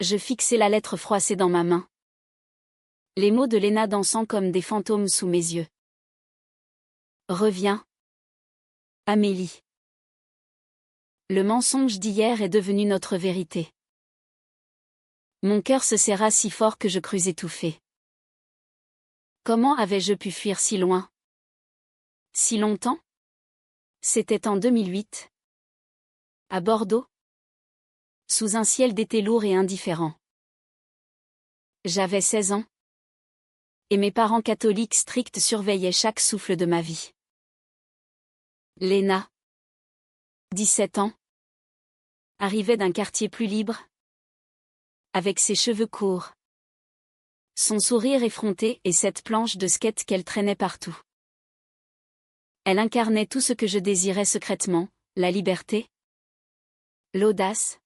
Je fixai la lettre froissée dans ma main. Les mots de Léna dansant comme des fantômes sous mes yeux. Reviens. Amélie. Le mensonge d'hier est devenu notre vérité. Mon cœur se serra si fort que je crus étouffer. Comment avais-je pu fuir si loin? Si longtemps? C'était en 2008. À Bordeaux. Sous un ciel d'été lourd et indifférent. J'avais 16 ans. Et mes parents catholiques stricts surveillaient chaque souffle de ma vie. Léna, 17 ans, arrivait d'un quartier plus libre, avec ses cheveux courts, son sourire effronté et cette planche de skate qu'elle traînait partout. Elle incarnait tout ce que je désirais secrètement, la liberté, l'audace,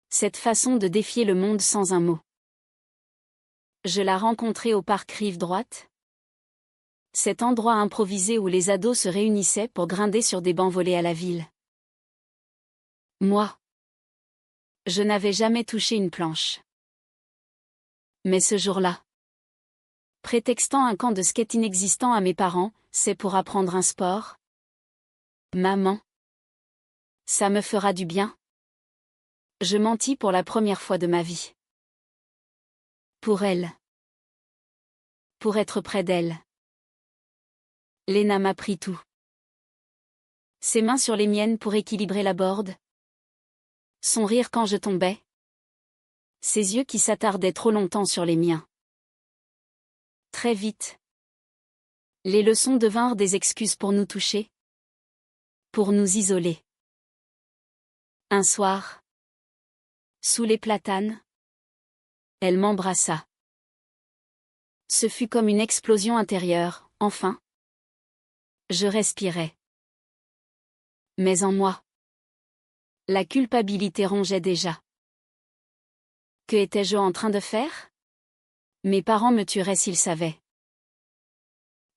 cette façon de défier le monde sans un mot. Je la rencontrai au parc Rive Droite. Cet endroit improvisé où les ados se réunissaient pour grinder sur des bancs volés à la ville. Moi, je n'avais jamais touché une planche. Mais ce jour-là, prétextant un camp de skate inexistant à mes parents, c'est pour apprendre un sport. Maman, ça me fera du bien. Je mentis pour la première fois de ma vie. Pour elle. Pour être près d'elle. Léna m'apprit tout. Ses mains sur les miennes pour équilibrer la board. Son rire quand je tombais. Ses yeux qui s'attardaient trop longtemps sur les miens. Très vite. Les leçons devinrent des excuses pour nous toucher. Pour nous isoler. Un soir. Sous les platanes. Elle m'embrassa. Ce fut comme une explosion intérieure, enfin. Je respirais. Mais en moi, la culpabilité rongeait déjà. Que étais-je en train de faire? Mes parents me tueraient s'ils savaient.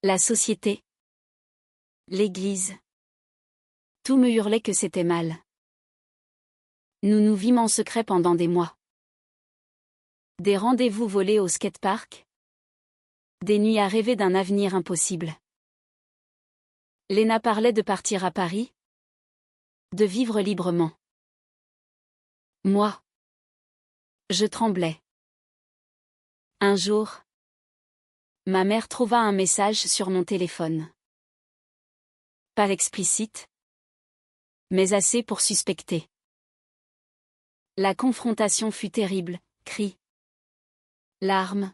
La société. L'église. Tout me hurlait que c'était mal. Nous nous vîmes en secret pendant des mois. Des rendez-vous volés au skatepark. Des nuits à rêver d'un avenir impossible. Léna parlait de partir à Paris. De vivre librement. Moi. Je tremblais. Un jour. Ma mère trouva un message sur mon téléphone. Pas explicite. Mais assez pour suspecter. La confrontation fut terrible, cris. Larmes.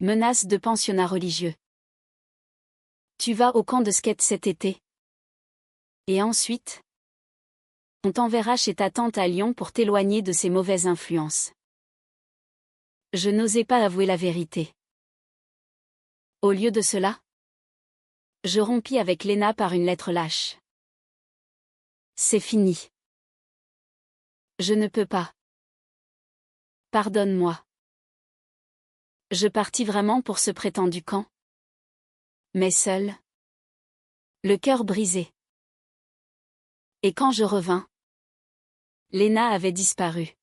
Menaces de pensionnat religieux. Tu vas au camp de skate cet été. Et ensuite, on t'enverra chez ta tante à Lyon pour t'éloigner de ces mauvaises influences. Je n'osais pas avouer la vérité. Au lieu de cela, je rompis avec Léna par une lettre lâche. C'est fini. Je ne peux pas. Pardonne-moi. Je partis vraiment pour ce prétendu camp. Mais seul. Le cœur brisé. Et quand je revins, Léna avait disparu.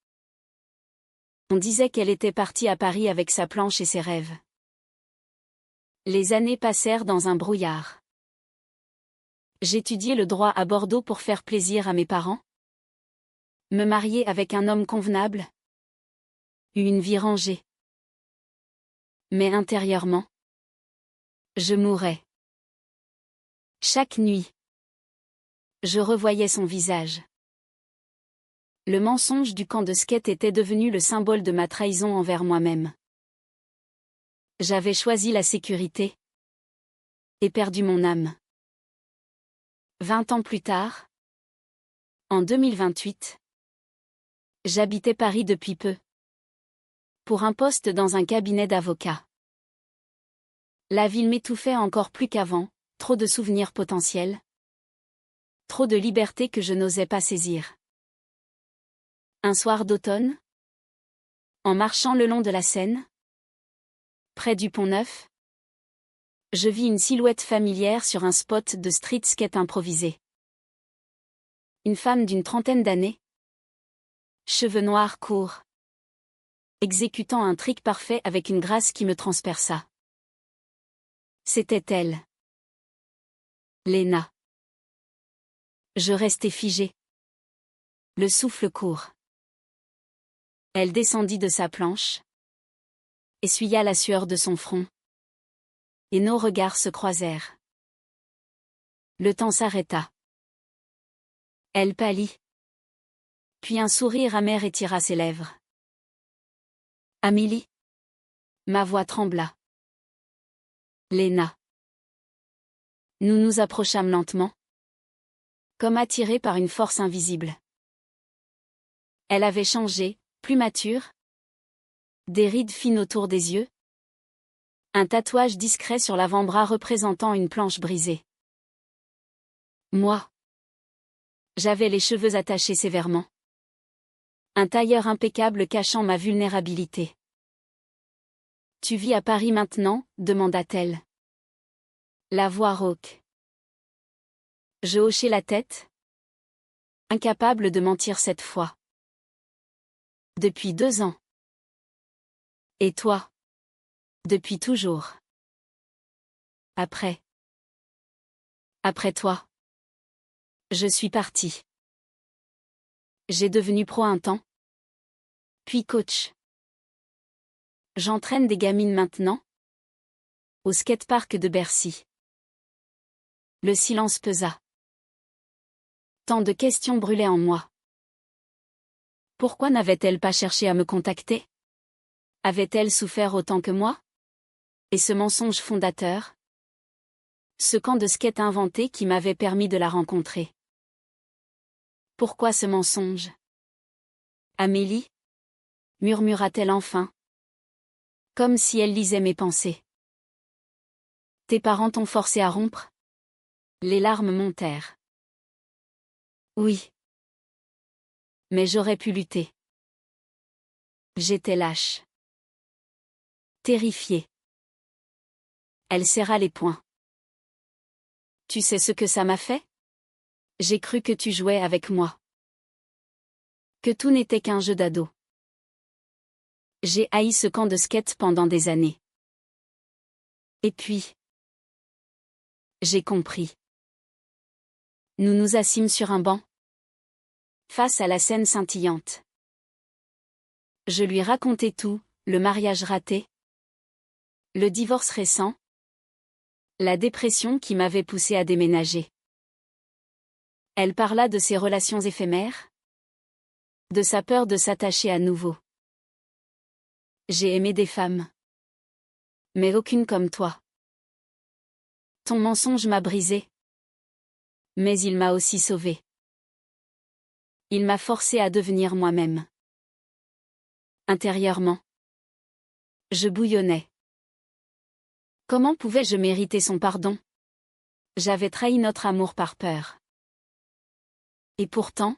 On disait qu'elle était partie à Paris avec sa planche et ses rêves. Les années passèrent dans un brouillard. J'étudiais le droit à Bordeaux pour faire plaisir à mes parents. Me marier avec un homme convenable. Une vie rangée. Mais intérieurement, je mourais. Chaque nuit, je revoyais son visage. Le mensonge du camp de skate était devenu le symbole de ma trahison envers moi-même. J'avais choisi la sécurité. Et perdu mon âme. 20 ans plus tard, en 2028, j'habitais Paris depuis peu. Pour un poste dans un cabinet d'avocat. La ville m'étouffait encore plus qu'avant, trop de souvenirs potentiels. Trop de liberté que je n'osais pas saisir. Un soir d'automne, en marchant le long de la Seine, près du Pont-Neuf, je vis une silhouette familière sur un spot de street skate improvisé. Une femme d'une trentaine d'années. cheveux noirs courts. Exécutant un trick parfait avec une grâce qui me transperça. C'était elle. Léna. Je restai figé. Le souffle court. Elle descendit de sa planche. Essuya la sueur de son front. Et nos regards se croisèrent. Le temps s'arrêta. Elle pâlit. Puis un sourire amer étira ses lèvres. Amélie. Ma voix trembla. Léna. Nous nous approchâmes lentement. Comme attirés par une force invisible. Elle avait changé, plus mature. Des rides fines autour des yeux. Un tatouage discret sur l'avant-bras représentant une planche brisée. Moi. J'avais les cheveux attachés sévèrement. Un tailleur impeccable cachant ma vulnérabilité. Tu vis à Paris maintenant, demanda-t-elle. La voix rauque. Je hochai la tête. Incapable de mentir cette fois. Depuis 2 ans. Et toi? Depuis toujours. Après. Après toi. Je suis partie. J'ai devenu pro un temps. Puis coach. J'entraîne des gamines maintenant. Au skatepark de Bercy. Le silence pesa. Tant de questions brûlaient en moi. Pourquoi n'avait-elle pas cherché à me contacter? Avait-elle souffert autant que moi? Et ce mensonge fondateur? Ce camp de skate inventé qui m'avait permis de la rencontrer. Pourquoi ce mensonge? Amélie? Murmura-t-elle enfin. Comme si elle lisait mes pensées. Tes parents t'ont forcé à rompre? Les larmes montèrent. Oui. Mais j'aurais pu lutter. J'étais lâche. Terrifiée. Elle serra les poings. Tu sais ce que ça m'a fait? J'ai cru que tu jouais avec moi. Que tout n'était qu'un jeu d'ado. J'ai haï ce camp de skate pendant des années. Et puis... j'ai compris. Nous nous assîmes sur un banc. Face à la scène scintillante. Je lui racontai tout, le mariage raté. Le divorce récent. La dépression qui m'avait poussé à déménager. Elle parla de ses relations éphémères. De sa peur de s'attacher à nouveau. J'ai aimé des femmes. Mais aucune comme toi. Ton mensonge m'a brisé. Mais il m'a aussi sauvé. Il m'a forcé à devenir moi-même. Intérieurement. Je bouillonnais. Comment pouvais-je mériter son pardon? J'avais trahi notre amour par peur. Et pourtant,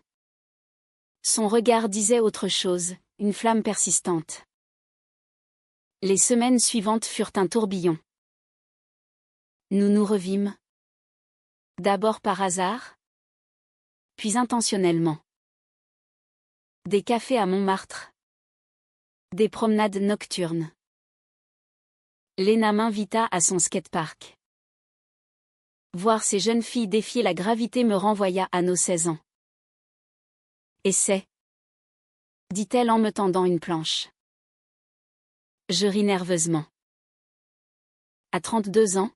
son regard disait autre chose, une flamme persistante. Les semaines suivantes furent un tourbillon. Nous nous revîmes. D'abord par hasard, puis intentionnellement. Des cafés à Montmartre. Des promenades nocturnes. Léna m'invita à son skatepark. Voir ces jeunes filles défier la gravité me renvoya à nos 16 ans. Essaie, dit-elle en me tendant une planche. Je ris nerveusement. À 32 ans,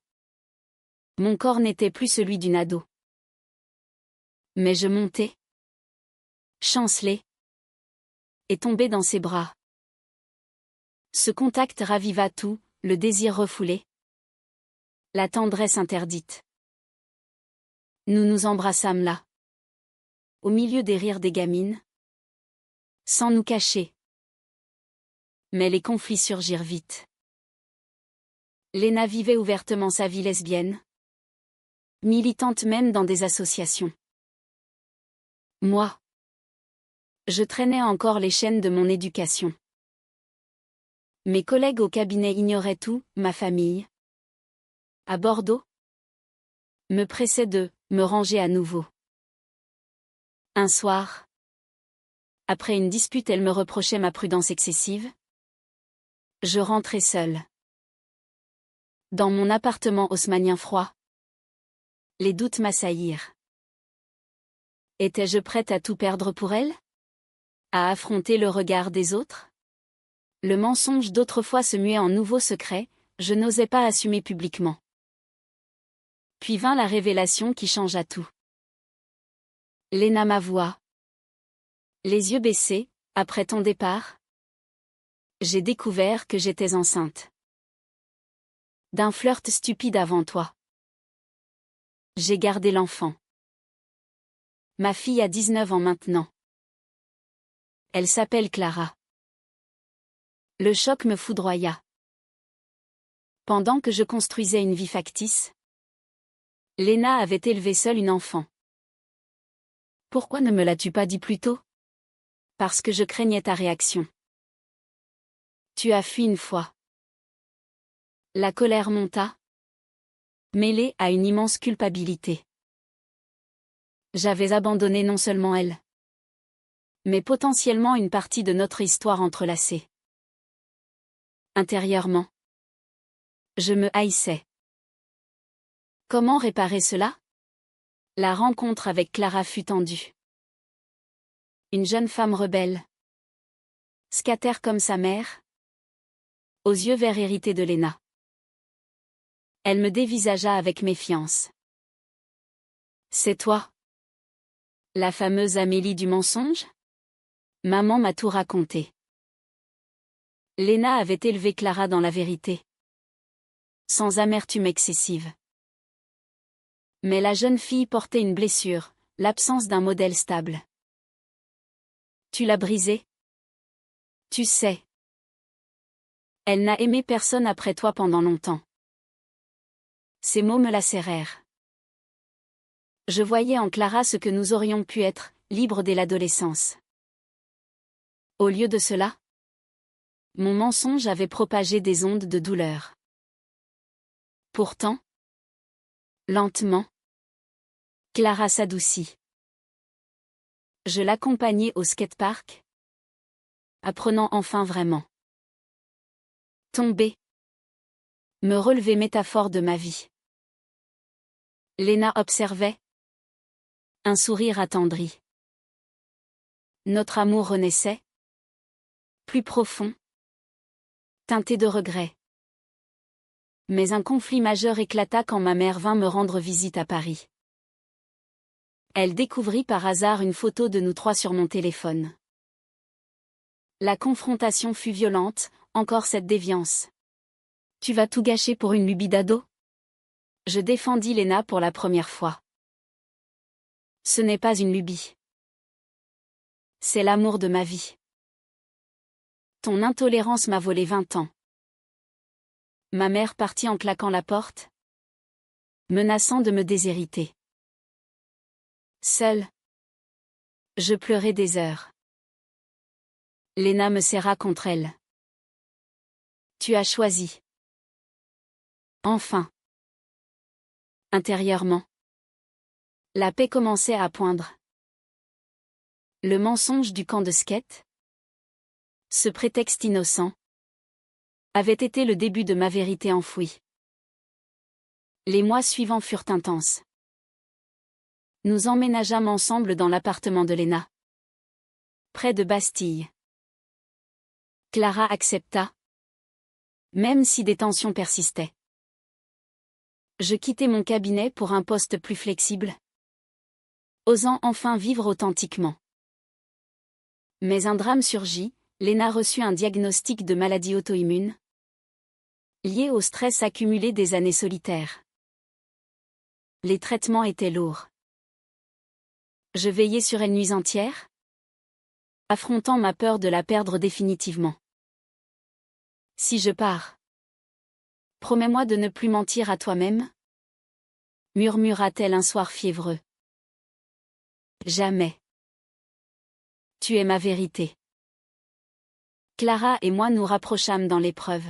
mon corps n'était plus celui d'une ado. Mais je montais, chancelais, et tombais dans ses bras. Ce contact raviva tout, le désir refoulé, la tendresse interdite. Nous nous embrassâmes là, au milieu des rires des gamines, sans nous cacher. Mais les conflits surgirent vite. Léna vivait ouvertement sa vie lesbienne, militante même dans des associations. Moi, je traînais encore les chaînes de mon éducation. Mes collègues au cabinet ignoraient tout, ma famille. À Bordeaux, me pressait de me ranger à nouveau. Un soir, Après une dispute, elle me reprochait ma prudence excessive. Je rentrais seule. Dans mon appartement haussmannien froid. Les doutes m'assaillirent. Étais-je prête à tout perdre pour elle? À affronter le regard des autres? Le mensonge d'autrefois se muait en nouveau secret, je n'osais pas assumer publiquement. Puis vint la révélation qui changea tout. Léna m'avoua. Les yeux baissés, après ton départ, j'ai découvert que j'étais enceinte. D'un flirt stupide avant toi. J'ai gardé l'enfant. Ma fille a 19 ans maintenant. Elle s'appelle Clara. Le choc me foudroya. Pendant que je construisais une vie factice, Léna avait élevé seule une enfant. Pourquoi ne me l'as-tu pas dit plus tôt? Parce que je craignais ta réaction. Tu as fui une fois. La colère monta, mêlée à une immense culpabilité. J'avais abandonné non seulement elle, mais potentiellement une partie de notre histoire entrelacée. Intérieurement, je me haïssais. Comment réparer cela? La rencontre avec Clara fut tendue. Une jeune femme rebelle. Scatter comme sa mère. Aux yeux verts hérités de Léna. Elle me dévisagea avec méfiance. C'est toi? La fameuse Amélie du mensonge? Maman m'a tout raconté. Léna avait élevé Clara dans la vérité. Sans amertume excessive. Mais la jeune fille portait une blessure, l'absence d'un modèle stable. Tu l'as brisée? Tu sais. Elle n'a aimé personne après toi pendant longtemps. Ces mots me lacérèrent. Je voyais en Clara ce que nous aurions pu être, libres dès l'adolescence. Au lieu de cela, mon mensonge avait propagé des ondes de douleur. Pourtant, lentement, Clara s'adoucit. Je l'accompagnai au skatepark, apprenant enfin vraiment. Tomber. Me relever, métaphore de ma vie. Léna observait. Un sourire attendri. Notre amour renaissait. Plus profond. Teinté de regret. Mais un conflit majeur éclata quand ma mère vint me rendre visite à Paris. Elle découvrit par hasard une photo de nous trois sur mon téléphone. La confrontation fut violente, encore cette déviance. Tu vas tout gâcher pour une lubie d'ado? Je défendis Léna pour la première fois. Ce n'est pas une lubie. C'est l'amour de ma vie. Ton intolérance m'a volé 20 ans. Ma mère partit en claquant la porte, menaçant de me déshériter. Seule, je pleurais des heures. Léna me serra contre elle. Tu as choisi. Enfin. Intérieurement, la paix commençait à poindre. Le mensonge du camp de skate, ce prétexte innocent, avait été le début de ma vérité enfouie. Les mois suivants furent intenses. Nous emménageâmes ensemble dans l'appartement de Léna, près de Bastille. Clara accepta, même si des tensions persistaient. Je quittai mon cabinet pour un poste plus flexible, osant enfin vivre authentiquement. Mais un drame surgit, Léna reçut un diagnostic de maladie auto-immune, lié au stress accumulé des années solitaires. Les traitements étaient lourds. Je veillais sur elle nuit entière, affrontant ma peur de la perdre définitivement. Si je pars, promets-moi de ne plus mentir à toi-même, murmura-t-elle un soir fiévreux. Jamais. Tu es ma vérité. Clara et moi nous rapprochâmes dans l'épreuve.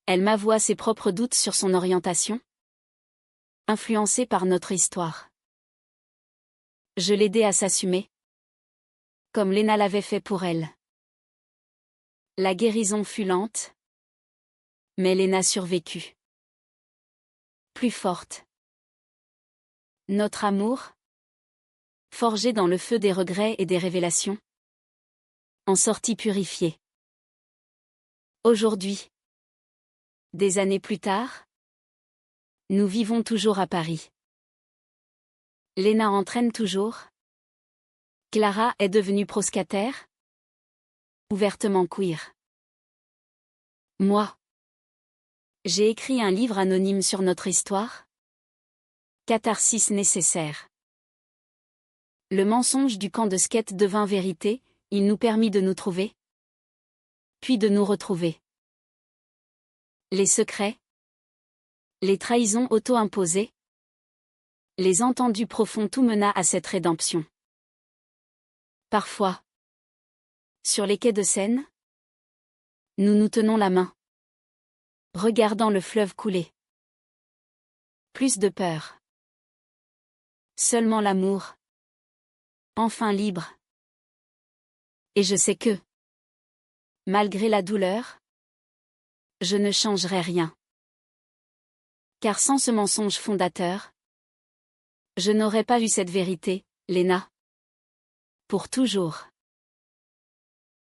Elle m'avoua ses propres doutes sur son orientation, influencée par notre histoire. Je l'aidai à s'assumer, comme Léna l'avait fait pour elle. La guérison fut lente, mais Léna survécut. Plus forte. Notre amour, forgé dans le feu des regrets et des révélations, en sortit purifié. Aujourd'hui, des années plus tard, nous vivons toujours à Paris. Léna entraîne toujours. Clara est devenue proscataire, ouvertement queer. Moi, j'ai écrit un livre anonyme sur notre histoire. Catharsis nécessaire. Le mensonge du camp de skate devint vérité, il nous permit de nous trouver, puis de nous retrouver. Les secrets, les trahisons auto-imposées, les entendus profonds, tout mena à cette rédemption. Parfois, sur les quais de Seine, nous nous tenons la main, regardant le fleuve couler. Plus de peur. Seulement l'amour. Enfin libre. Et je sais que, malgré la douleur, je ne changerai rien. Car sans ce mensonge fondateur, je n'aurais pas vu cette vérité, Léna. Pour toujours.